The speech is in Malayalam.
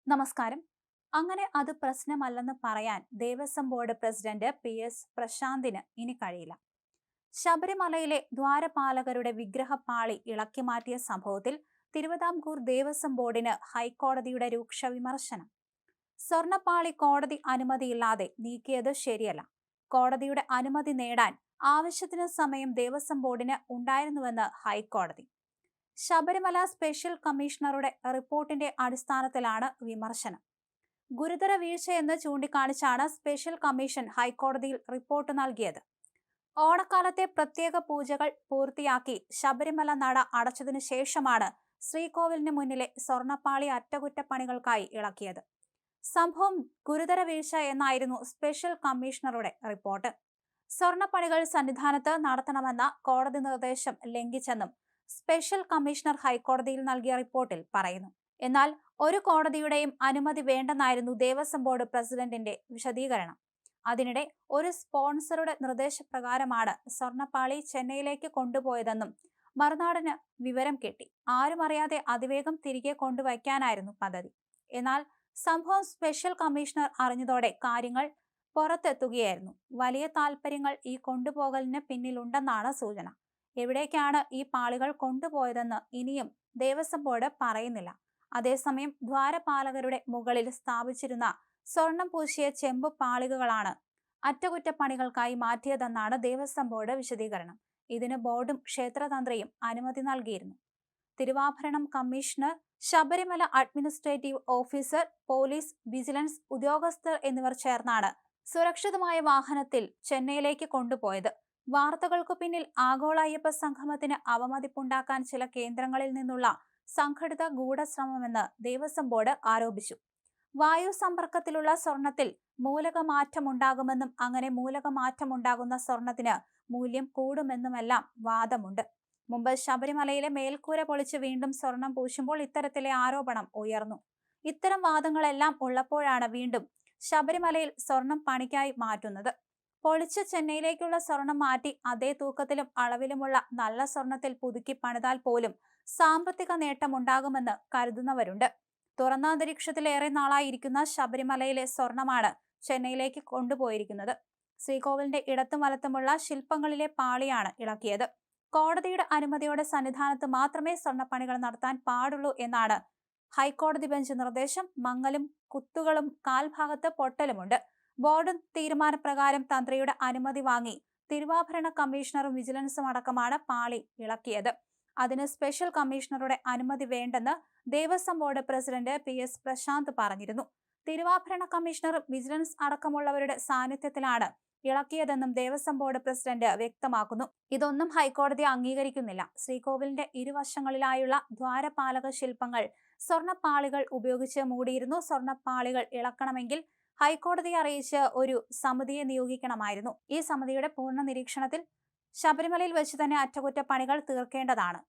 നമസ്കാരം. അങ്ങനെ അത് പ്രശ്നമല്ലെന്ന് പറയാൻ ദേവസ്വം ബോർഡ് പ്രസിഡന്റ് PS പ്രശാന്തിന് ഇനി കഴിയില്ല. ശബരിമലയിലെ ദ്വാരപാലകരുടെ വിഗ്രഹപ്പാളി ഇളക്കി മാറ്റിയ സംഭവത്തിൽ തിരുവിതാംകൂർ ദേവസ്വം ബോർഡിന് ഹൈക്കോടതിയുടെ രൂക്ഷ വിമർശനം. സ്വർണപ്പാളി കോടതി അനുമതിയില്ലാതെ നീക്കിയത് ശരിയല്ല. കോടതിയുടെ അനുമതി നേടാൻ ആവശ്യത്തിന് സമയം ദേവസ്വം ബോർഡിന് ഉണ്ടായിരുന്നുവെന്ന് ഹൈക്കോടതി. ശബരിമല സ്പെഷ്യൽ കമ്മീഷണറുടെ റിപ്പോർട്ടിന്റെ അടിസ്ഥാനത്തിലാണ് വിമർശനം. ഗുരുതര വീഴ്ചയെന്ന് ചൂണ്ടിക്കാണിച്ചാണ് സ്പെഷ്യൽ കമ്മീഷൻ ഹൈക്കോടതിയിൽ റിപ്പോർട്ട് നൽകിയത്. ഓണക്കാലത്തെ പ്രത്യേക പൂജകൾ പൂർത്തിയാക്കി ശബരിമല നട അടച്ചതിനു ശേഷമാണ് ശ്രീകോവിലിന് മുന്നിലെ സ്വർണപ്പാളി അറ്റകുറ്റപ്പണികൾക്കായി ഇളക്കിയത്. സംഭവം ഗുരുതര വീഴ്ച എന്നായിരുന്നു സ്പെഷ്യൽ കമ്മീഷണറുടെ റിപ്പോർട്ട്. സ്വർണപ്പണികൾ സന്നിധാനത്ത് നടത്തണമെന്ന കോടതി നിർദ്ദേശം ലംഘിച്ചെന്നും സ്പെഷ്യൽ കമ്മീഷണർ ഹൈക്കോടതിയിൽ നൽകിയ റിപ്പോർട്ടിൽ പറയുന്നു. എന്നാൽ ഒരു കോടതിയുടെയും അനുമതി വേണ്ടെന്നായിരുന്നു ദേവസ്വം ബോർഡ് പ്രസിഡന്റിന്റെ വിശദീകരണം. അതിനിടെ ഒരു സ്പോൺസറുടെ നിർദ്ദേശപ്രകാരമാണ് സ്വർണപ്പാളി ചെന്നൈയിലേക്ക് കൊണ്ടുപോയതെന്നും മറുനാടന് വിവരം കിട്ടി. ആരും അറിയാതെ അതിവേഗം തിരികെ കൊണ്ടുവയ്ക്കാനായിരുന്നു പദ്ധതി. എന്നാൽ സംഭവം സ്പെഷ്യൽ കമ്മീഷണർ അറിഞ്ഞതോടെ കാര്യങ്ങൾ പുറത്തെത്തുകയായിരുന്നു. വലിയ താൽപര്യങ്ങൾ ഈ കൊണ്ടുപോകലിന് പിന്നിലുണ്ടെന്നാണ് സൂചന. എവിടേക്കാണ് ഈ പാളികൾ കൊണ്ടുപോയതെന്ന് ഇനിയും ദേവസ്വം ബോർഡ് പറയുന്നില്ല. അതേസമയം ദ്വാരപാലകരുടെ മുകളിൽ സ്ഥാപിച്ചിരുന്ന സ്വർണം പൂശിയ ചെമ്പ് പാളികകളാണ് അറ്റകുറ്റപ്പണികൾക്കായി മാറ്റിയതെന്നാണ് ദേവസ്വം ബോർഡ് വിശദീകരണം. ഇതിന് ബോർഡും ക്ഷേത്രതന്ത്രിയും അനുമതി നൽകിയിരുന്നു. തിരുവാഭരണം commissioner, Sabarimala administrative officer, police, vigilance ഉദ്യോഗസ്ഥർ എന്നിവർ ചേർന്നാണ് സുരക്ഷിതമായ വാഹനത്തിൽ ചെന്നൈയിലേക്ക് കൊണ്ടുപോയത്. വാർത്തകൾക്കു പിന്നിൽ ആഗോള അയ്യപ്പ സംഗമത്തിന് അവമതിപ്പുണ്ടാക്കാൻ ചില കേന്ദ്രങ്ങളിൽ നിന്നുള്ള സംഘടിത ഗൂഢശ്രമമെന്ന് ദേവസ്വം ബോർഡ് ആരോപിച്ചു. വായു സമ്പർക്കത്തിലുള്ള സ്വർണത്തിൽ മൂലകമാറ്റമുണ്ടാകുമെന്നും അങ്ങനെ മൂലകമാറ്റമുണ്ടാകുന്ന സ്വർണത്തിന് മൂല്യം കൂടുമെന്നുമെല്ലാം വാദമുണ്ട്. മുമ്പ് ശബരിമലയിലെ മേൽക്കൂര പൊളിച്ച് വീണ്ടും സ്വർണം പൂശുമ്പോൾ ഇത്തരത്തിലെ ആരോപണം ഉയർന്നു. ഇത്തരം വാദങ്ങളെല്ലാം ഉള്ളപ്പോഴാണ് വീണ്ടും ശബരിമലയിൽ സ്വർണം പണിക്കായി മാറ്റുന്നത്. പൊളിച്ച് ചെന്നൈയിലേക്കുള്ള സ്വർണം മാറ്റി അതേ തൂക്കത്തിലും അളവിലുമുള്ള നല്ല സ്വർണത്തിൽ പുതുക്കി പണിതാൽ പോലും സാമ്പത്തിക നേട്ടമുണ്ടാകുമെന്ന് കരുതുന്നവരുണ്ട്. തുറന്ന അന്തരീക്ഷത്തിലേറെ നാളായിരിക്കുന്ന ശബരിമലയിലെ സ്വർണമാണ് ചെന്നൈയിലേക്ക് കൊണ്ടുപോയിരിക്കുന്നത്. ശ്രീകോവിലിന്റെ ഇടത്തും വലത്തുമുള്ള ശില്പങ്ങളിലെ പാളിയാണ് ഇളക്കിയത്. കോടതിയുടെ അനുമതിയോടെ സന്നിധാനത്ത് മാത്രമേ സ്വർണ്ണപ്പണികൾ നടത്താൻ പാടുള്ളൂ എന്നാണ് ഹൈക്കോടതി ബെഞ്ച് നിർദ്ദേശം. മങ്ങലും കുത്തുകളും കാൽഭാഗത്ത് പൊട്ടലുമുണ്ട്. ബോർഡ് തീരുമാനപ്രകാരം തന്ത്രിയുടെ അനുമതി വാങ്ങി തിരുവാഭരണ കമ്മീഷണറും വിജിലൻസും അടക്കമാണ് പാളി ഇളക്കിയത്. അതിന് സ്പെഷ്യൽ കമ്മീഷണറുടെ അനുമതി വേണ്ടെന്ന് Devaswom board president PS Prashanth പറഞ്ഞിരുന്നു. തിരുവാഭരണ കമ്മീഷണർ, വിജിലൻസ് അടക്കമുള്ളവരുടെ സാന്നിധ്യത്തിലാണ് ഇളക്കിയതെന്നും ദേവസ്വം ബോർഡ് പ്രസിഡന്റ് വ്യക്തമാക്കുന്നു. ഇതൊന്നും ഹൈക്കോടതി അംഗീകരിക്കുന്നില്ല. ശ്രീകോവിലിന്റെ ഇരുവശങ്ങളിലായുള്ള ദ്വാരപാലക ശില്പങ്ങൾ സ്വർണപ്പാളികൾ ഉപയോഗിച്ച് മൂടിയിരുന്നു. സ്വർണപ്പാളികൾ ഇളക്കണമെങ്കിൽ ഹൈക്കോടതിയെ അറിയിച്ച് ഒരു സമിതിയെ നിയോഗിക്കണമായിരുന്നു. ഈ സമിതിയുടെ പൂർണ്ണ നിരീക്ഷണത്തിൽ ശബരിമലയിൽ വെച്ച് തന്നെ അറ്റകുറ്റപ്പണികൾ തീർക്കേണ്ടതാണ്.